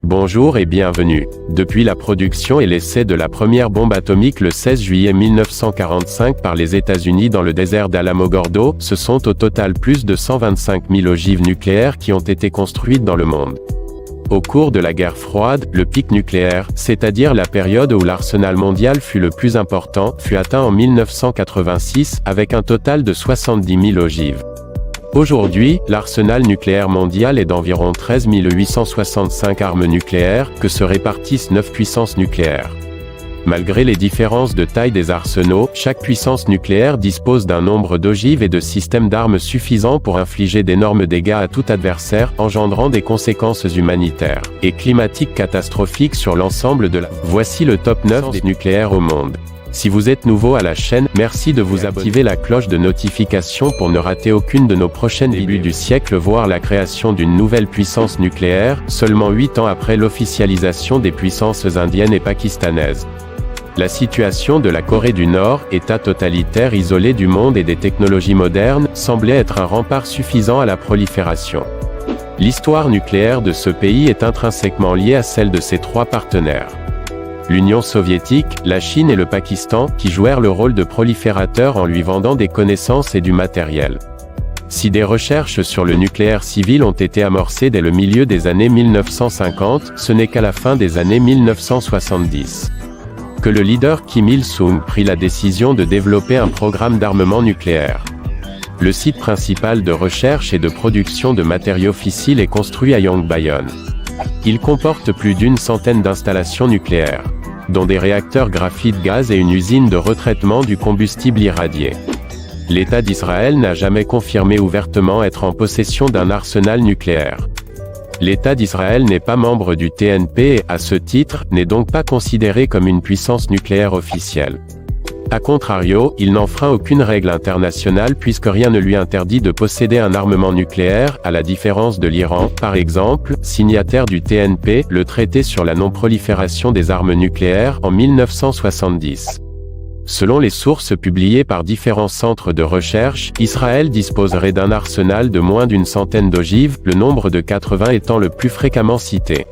Bonjour et bienvenue. Depuis la production et l'essai de la première bombe atomique le 16 juillet 1945 par les États-Unis dans le désert d'Alamogordo, ce sont au total plus de 125 000 ogives nucléaires qui ont été construites dans le monde. Au cours de la guerre froide, le pic nucléaire, c'est-à-dire la période où l'arsenal mondial fut le plus important, fut atteint en 1986, avec un total de 70 000 ogives. Aujourd'hui, l'arsenal nucléaire mondial est d'environ 13 865 armes nucléaires, que se répartissent 9 puissances nucléaires. Malgré les différences de taille des arsenaux, chaque puissance nucléaire dispose d'un nombre d'ogives et de systèmes d'armes suffisants pour infliger d'énormes dégâts à tout adversaire, engendrant des conséquences humanitaires et climatiques catastrophiques sur l'ensemble de la... Voici le top 9 des nucléaires au monde. Si vous êtes nouveau à la chaîne, merci de vous activer la cloche de notification pour ne rater aucune de nos prochaines vidéos du siècle, voire la création d'une nouvelle puissance nucléaire, seulement 8 ans après l'officialisation des puissances indiennes et pakistanaises. La situation de la Corée du Nord, État totalitaire isolé du monde et des technologies modernes, semblait être un rempart suffisant à la prolifération. L'histoire nucléaire de ce pays est intrinsèquement liée à celle de ses trois partenaires. L'Union soviétique, la Chine et le Pakistan, qui jouèrent le rôle de proliférateurs en lui vendant des connaissances et du matériel. Si des recherches sur le nucléaire civil ont été amorcées dès le milieu des années 1950, ce n'est qu'à la fin des années 1970 que le leader Kim Il-sung prit la décision de développer un programme d'armement nucléaire. Le site principal de recherche et de production de matériaux fissiles est construit à Yongbyon. Il comporte plus d'une centaine d'installations nucléaires, dont des réacteurs graphite-gaz et une usine de retraitement du combustible irradié. L'État d'Israël n'a jamais confirmé ouvertement être en possession d'un arsenal nucléaire. L'État d'Israël n'est pas membre du TNP et, à ce titre, n'est donc pas considéré comme une puissance nucléaire officielle. A contrario, il n'enfreint aucune règle internationale puisque rien ne lui interdit de posséder un armement nucléaire, à la différence de l'Iran, par exemple, signataire du TNP, le traité sur la non-prolifération des armes nucléaires, en 1970. Selon les sources publiées par différents centres de recherche, Israël disposerait d'un arsenal de moins d'une centaine d'ogives, le nombre de 80 étant le plus fréquemment cité.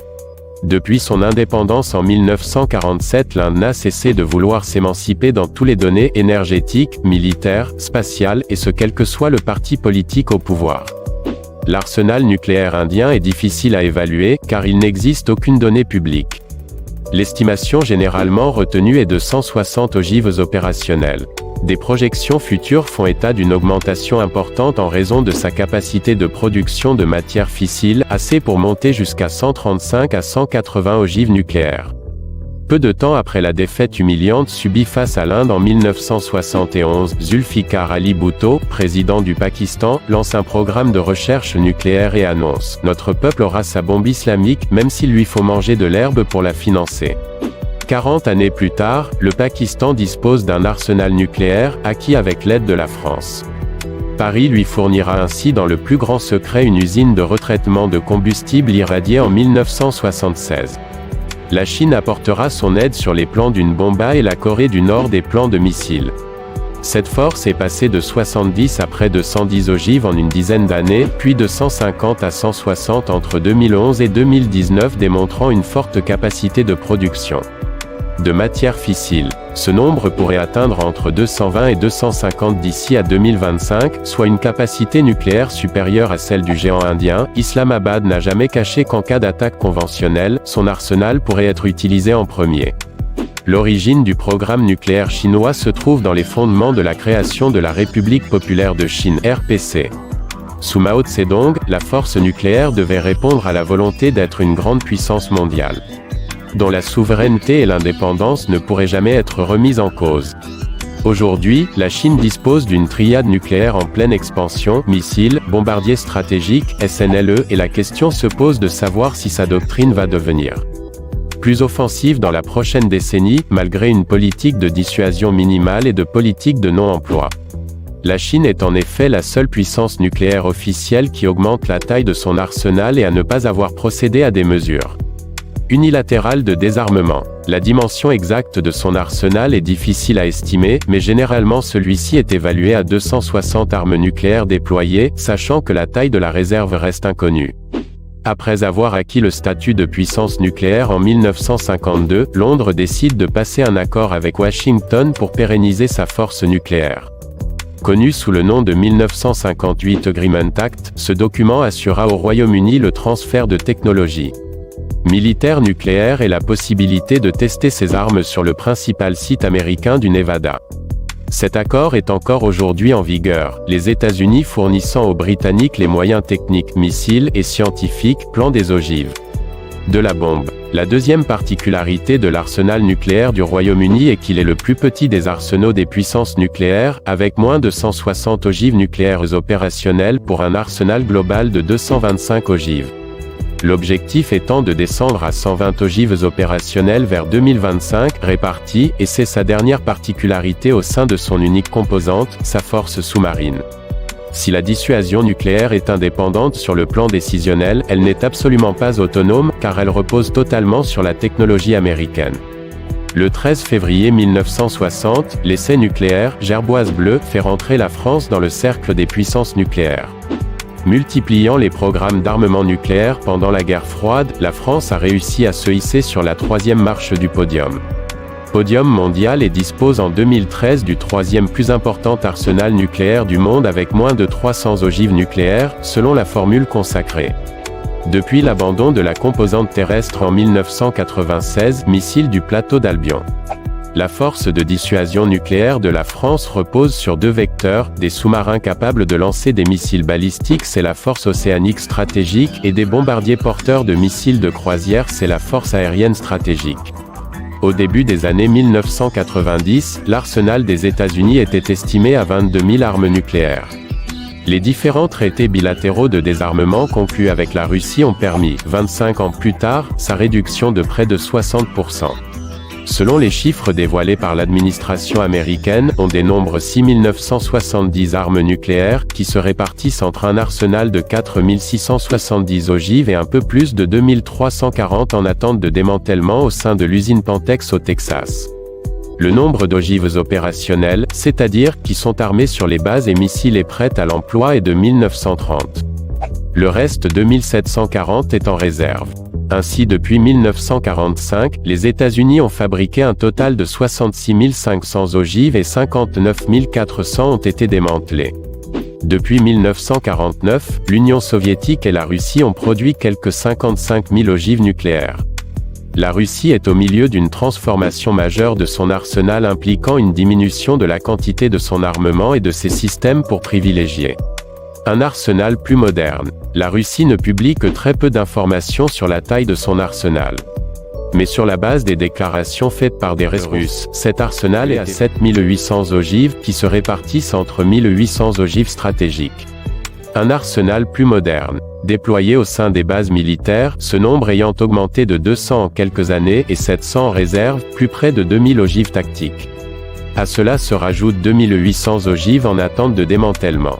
Depuis son indépendance en 1947, l'Inde n'a cessé de vouloir s'émanciper dans tous les domaines énergétiques, militaires, spatiales, et ce quel que soit le parti politique au pouvoir. L'arsenal nucléaire indien est difficile à évaluer, car il n'existe aucune donnée publique. L'estimation généralement retenue est de 160 ogives opérationnelles. Des projections futures font état d'une augmentation importante en raison de sa capacité de production de matières fissiles, assez pour monter jusqu'à 135 à 180 ogives nucléaires. Peu de temps après la défaite humiliante subie face à l'Inde en 1971, Zulfikar Ali Bhutto, président du Pakistan, lance un programme de recherche nucléaire et annonce « Notre peuple aura sa bombe islamique, même s'il lui faut manger de l'herbe pour la financer ». 40 années plus tard, le Pakistan dispose d'un arsenal nucléaire, acquis avec l'aide de la France. Paris lui fournira ainsi dans le plus grand secret une usine de retraitement de combustible irradié en 1976. La Chine apportera son aide sur les plans d'une bombe et la Corée du Nord des plans de missiles. Cette force est passée de 70 à près de 110 ogives en une dizaine d'années, puis de 150 à 160 entre 2011 et 2019, démontrant une forte capacité de production de matières fissiles. Ce nombre pourrait atteindre entre 220 et 250 d'ici à 2025, soit une capacité nucléaire supérieure à celle du géant indien. Islamabad n'a jamais caché qu'en cas d'attaque conventionnelle, son arsenal pourrait être utilisé en premier. L'origine du programme nucléaire chinois se trouve dans les fondements de la création de la République populaire de Chine, RPC. Sous Mao Tse-tung, la force nucléaire devait répondre à la volonté d'être une grande puissance mondiale, dont la souveraineté et l'indépendance ne pourraient jamais être remises en cause. Aujourd'hui, la Chine dispose d'une triade nucléaire en pleine expansion, missiles, bombardiers stratégiques, SNLE, et la question se pose de savoir si sa doctrine va devenir plus offensive dans la prochaine décennie, malgré une politique de dissuasion minimale et de politique de non-emploi. La Chine est en effet la seule puissance nucléaire officielle qui augmente la taille de son arsenal et à ne pas avoir procédé à des mesures unilatérales de désarmement. La dimension exacte de son arsenal est difficile à estimer, mais généralement celui-ci est évalué à 260 armes nucléaires déployées, sachant que la taille de la réserve reste inconnue. Après avoir acquis le statut de puissance nucléaire en 1952, Londres décide de passer un accord avec Washington pour pérenniser sa force nucléaire. Connu sous le nom de 1958 Agreement Act, ce document assura au Royaume-Uni le transfert de technologies militaires nucléaires et la possibilité de tester ses armes sur le principal site américain du Nevada. Cet accord est encore aujourd'hui en vigueur, les États-Unis fournissant aux Britanniques les moyens techniques, missiles et scientifiques, plan des ogives de la bombe. La deuxième particularité de l'arsenal nucléaire du Royaume-Uni est qu'il est le plus petit des arsenaux des puissances nucléaires, avec moins de 160 ogives nucléaires opérationnelles pour un arsenal global de 225 ogives. L'objectif étant de descendre à 120 ogives opérationnelles vers 2025, réparties, et c'est sa dernière particularité au sein de son unique composante, sa force sous-marine. Si la dissuasion nucléaire est indépendante sur le plan décisionnel, elle n'est absolument pas autonome, car elle repose totalement sur la technologie américaine. Le 13 février 1960, l'essai nucléaire, Gerboise bleue, fait rentrer la France dans le cercle des puissances nucléaires. Multipliant les programmes d'armement nucléaire pendant la guerre froide, la France a réussi à se hisser sur la troisième marche du podium mondial et dispose en 2013 du troisième plus important arsenal nucléaire du monde avec moins de 300 ogives nucléaires, selon la formule consacrée. Depuis l'abandon de la composante terrestre en 1996, missile du plateau d'Albion. La force de dissuasion nucléaire de la France repose sur deux vecteurs, des sous-marins capables de lancer des missiles balistiques, c'est la force océanique stratégique, et des bombardiers porteurs de missiles de croisière, c'est la force aérienne stratégique. Au début des années 1990, l'arsenal des États-Unis était estimé à 22 000 armes nucléaires. Les différents traités bilatéraux de désarmement conclus avec la Russie ont permis, 25 ans plus tard, sa réduction de près de 60%. Selon les chiffres dévoilés par l'administration américaine, on dénombre 6 970 armes nucléaires, qui se répartissent entre un arsenal de 4 670 ogives et un peu plus de 2 340 en attente de démantèlement au sein de l'usine Pantex au Texas. Le nombre d'ogives opérationnelles, c'est-à-dire, qui sont armées sur les bases et missiles et prêtes à l'emploi est de 1930. Le reste 2740 est en réserve. Ainsi depuis 1945, les États-Unis ont fabriqué un total de 66 500 ogives et 59 400 ont été démantelées. Depuis 1949, l'Union soviétique et la Russie ont produit quelques 55 000 ogives nucléaires. La Russie est au milieu d'une transformation majeure de son arsenal impliquant une diminution de la quantité de son armement et de ses systèmes pour privilégier un arsenal plus moderne. La Russie ne publie que très peu d'informations sur la taille de son arsenal. Mais sur la base des déclarations faites par des Russes, cet arsenal est à 7 800 ogives, qui se répartissent entre 1 800 ogives stratégiques. Un arsenal plus moderne, déployé au sein des bases militaires, ce nombre ayant augmenté de 200 en quelques années et 700 en réserve, plus près de 2000 ogives tactiques. À cela se rajoutent 2 800 ogives en attente de démantèlement.